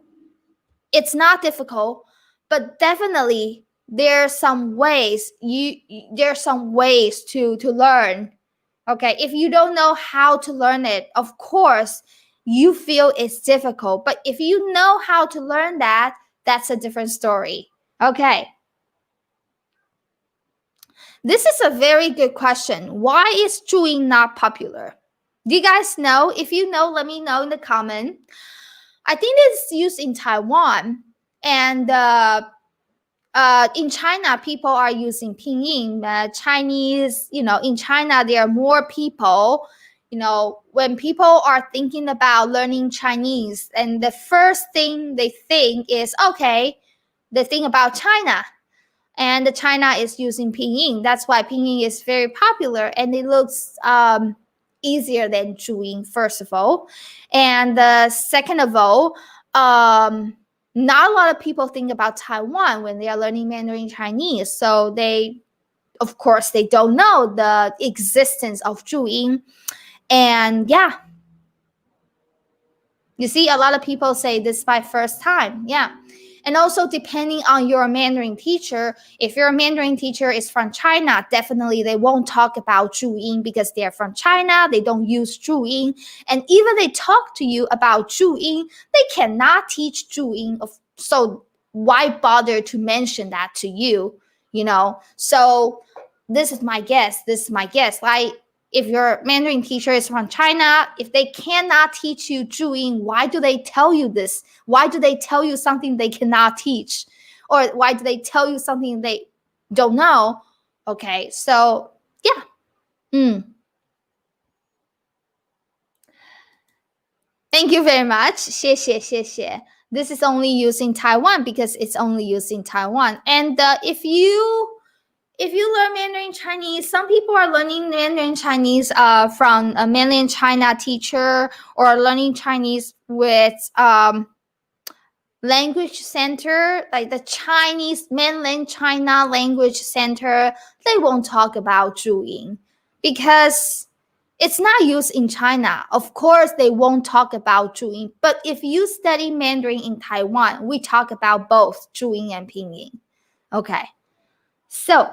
It's not difficult, but definitely there's some ways to learn. Okay, if you don't know how to learn it, of course you feel it's difficult, but if you know how to learn that, that's a different story. Okay, this is a very good question. Why is 注音 not popular? Do you guys know? If you know, let me know in the comment. I think it's used in Taiwan, and in China, people are using Pinyin. Chinese, in China, there are more people. When people are thinking about learning Chinese, and the first thing they think is, okay, they think about China. And China is using Pinyin. That's why Pinyin is very popular, and it looks easier than 注音, first of all. And second of all, not a lot of people think about Taiwan when they are learning Mandarin Chinese. So they don't know the existence of 注音. And yeah, you see, a lot of people say this is my first time. Yeah. And also, depending on your Mandarin teacher, if your Mandarin teacher is from China, definitely they won't talk about Zhuyin because they're from China. They don't use Zhuyin. And even they talk to you about Zhuyin, they cannot teach Zhuyin. So why bother to mention that to you? You know? So this is my guess. Like, if your Mandarin teacher is from China, if they cannot teach you Zhuyin, why do they tell you this? Why do they tell you something they cannot teach? Or why do they tell you something they don't know? Okay, so yeah. Thank you very much. 谢谢, 谢谢. This is only used in Taiwan because it's only used in Taiwan. And if you learn Mandarin Chinese, some people are learning Mandarin Chinese from a mainland China teacher, or learning Chinese with language center, like the Chinese mainland China language center. They won't talk about Zhuyin because it's not used in China. Of course, they won't talk about Zhuyin. But if you study Mandarin in Taiwan, we talk about both Zhuyin and Pinyin. Okay, so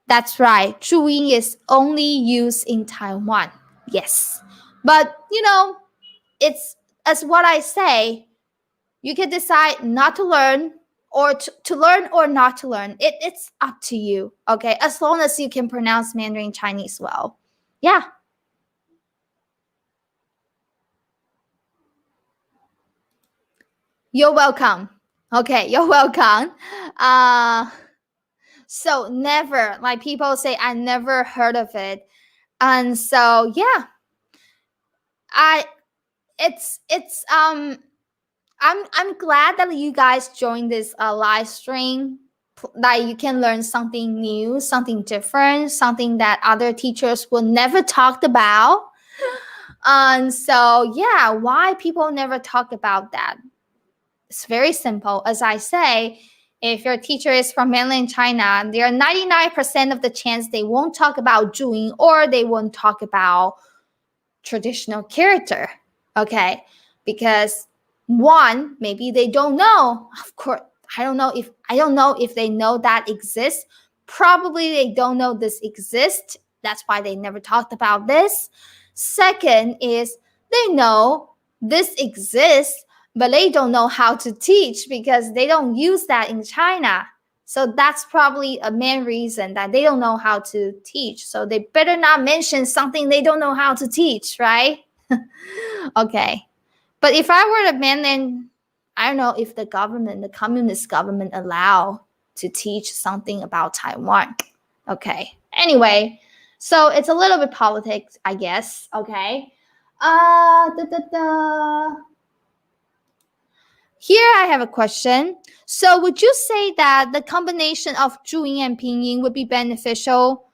that's right. Zhuyin is only used in Taiwan. Yes. But, it's as what I say, you can decide not to learn, or to learn or not to learn. It's up to you. Okay. As long as you can pronounce Mandarin Chinese well. Yeah. You're welcome. Okay. You're welcome. So never, like people say, I never heard of it. And so, yeah, I'm glad that you guys joined this live stream, that you can learn something new, something different, something that other teachers will never talked about. And so, yeah, why people never talk about that? It's very simple. As I say, if your teacher is from mainland China, there are 99% of the chance they won't talk about Zhuyin, or they won't talk about traditional character. Okay, because one, maybe they don't know. Of course, I don't know if they know that exists. Probably they don't know this exists. That's why they never talked about this. Second is, they know this exists, but they don't know how to teach because they don't use that in China. So that's probably a main reason that they don't know how to teach. So they better not mention something they don't know how to teach, right? Okay. But if I were a man, then I don't know if the communist government allow to teach something about Taiwan. Okay. Anyway, so it's a little bit politics, I guess. Okay. Here I have a question. So would you say that the combination of Zhuyin and Pinyin would be beneficial,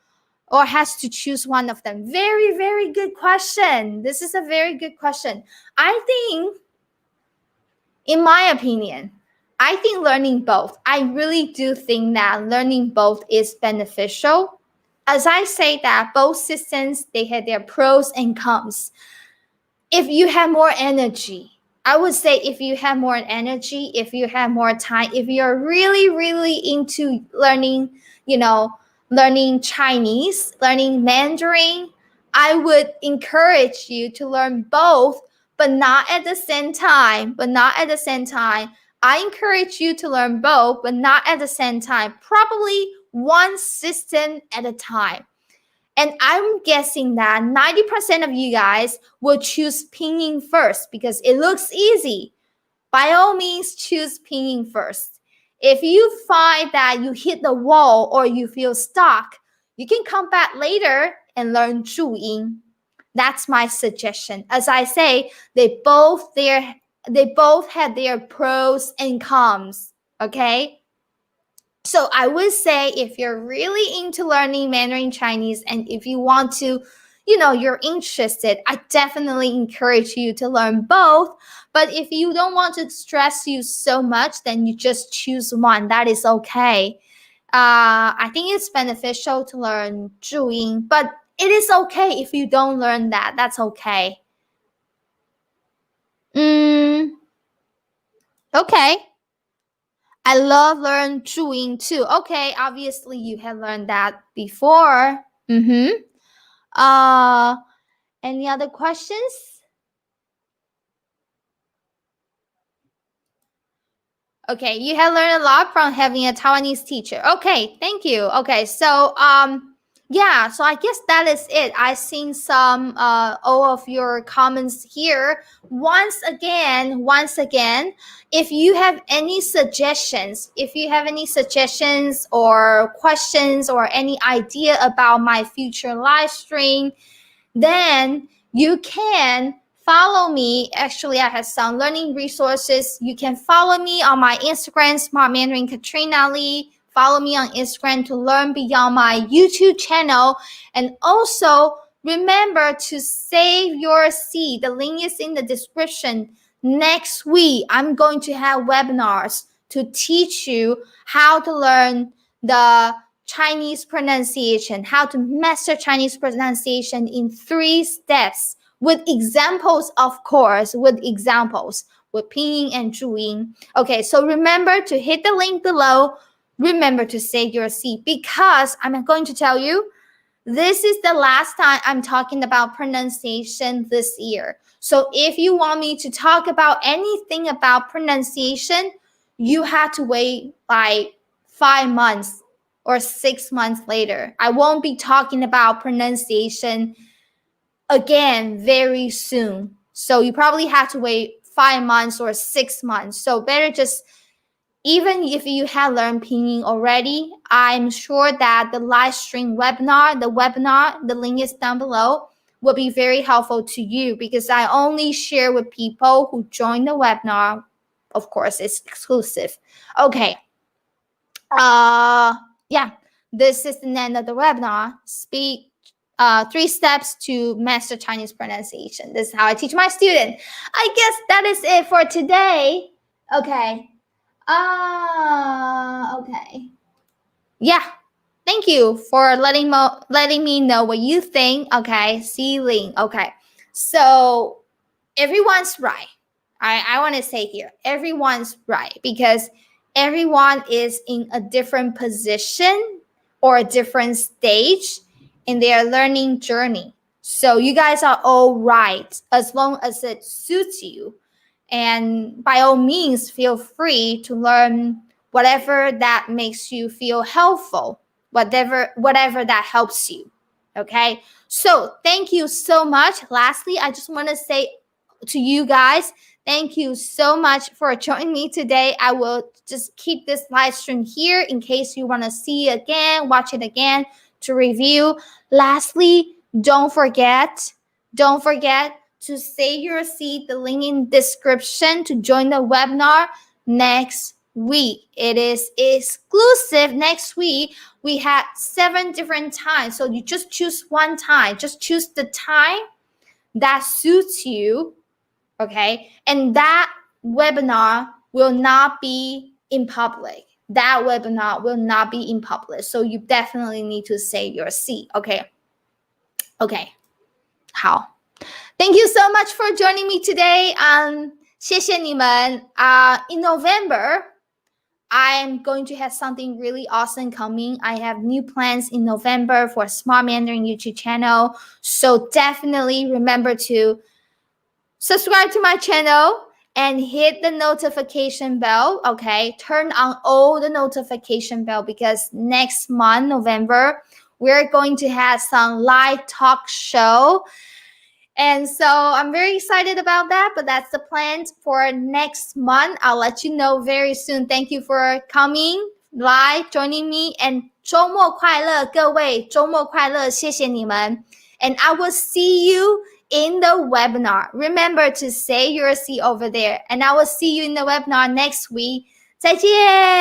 or has to choose one of them? Very, very good question. This is a very good question. I think, in my opinion, I think learning both. I really do think that learning both is beneficial. As I say that both systems, they have their pros and cons. If you have more energy, I would say if you have more energy, if you have more time, if you're really, really into learning, learning Chinese, learning Mandarin, I would encourage you to learn both, but not at the same time. I encourage you to learn both, but not at the same time. Probably one system at a time. And I'm guessing that 90% of you guys will choose Pinyin first because it looks easy. By all means, choose Pinyin first. If you find that you hit the wall or you feel stuck, you can come back later and learn Zhuyin. That's my suggestion. As I say, they both have their pros and cons. Okay. So I would say, if you're really into learning Mandarin Chinese, and if you want to, you're interested, I definitely encourage you to learn both. But if you don't want to stress you so much, then you just choose one. That is okay. I think it's beneficial to learn Zhuyin, but it is okay if you don't learn that. That's okay. Okay. I love learn 注音 too. Okay, obviously you have learned that before. Any other questions? Okay, you have learned a lot from having a Taiwanese teacher. Okay, thank you. Okay, so yeah, so I guess that is it. I've seen some all of your comments here. Once again, if you have any suggestions, or questions or any idea about my future live stream, then you can follow me. Actually, I have some learning resources. You can follow me on my Instagram, Smart Mandarin Katrina Lee. Follow me on Instagram to learn beyond my YouTube channel. And also remember to save your seat. The link is in the description. Next week, I'm going to have webinars to teach you how to learn the Chinese pronunciation, how to master Chinese pronunciation in 3 steps with examples, of course, with Pinyin and 注音. Okay, so remember to hit the link below. Remember to save your seat because I'm going to tell you, this is the last time I'm talking about pronunciation this year. So if you want me to talk about anything about pronunciation, you have to wait like 5 months or 6 months later. I won't be talking about pronunciation again very soon. So you probably have to wait 5 months or 6 months. So better just, even if you have learned Pinyin already, I'm sure that the live stream webinar, the link is down below, will be very helpful to you because I only share with people who join the webinar. Of course, it's exclusive. Okay. Yeah, this is the end of the webinar. Speak 3 steps to master Chinese pronunciation. This is how I teach my student. I guess that is it for today. Okay. Okay. Yeah. Thank you for letting me know what you think. Okay. Ceiling. Okay. So everyone's right. I want to say here, everyone's right because everyone is in a different position or a different stage in their learning journey. So you guys are all right as long as it suits you. And by all means, feel free to learn whatever that makes you feel helpful, whatever that helps you. Okay. So thank you so much. Lastly, I just want to say to you guys, thank you so much for joining me today. I will just keep this live stream here in case you want to see it again, watch it again to review. Lastly, don't forget to save your seat, the link in description to join the webinar next week. It is exclusive. Next week, we have 7 different times. So you just choose one time. Just choose the time that suits you. Okay. And that webinar will not be in public. So you definitely need to save your seat. Okay. Okay. 好。Thank you so much for joining me today. 谢谢你们. In November, I'm going to have something really awesome coming. I have new plans in November for Smart Mandarin YouTube channel. So definitely remember to subscribe to my channel and hit the notification bell. Okay, turn on all the notification bell because next month, November, we're going to have some live talk show. And so I'm very excited about that, but that's the plan for next month. I'll let you know very soon. Thank you for coming live, joining me, and 周末快乐，各位，周末快乐，谢谢你们。And I will see you in the webinar. Remember to save your seat over there. And I will see you in the webinar next week. 再见。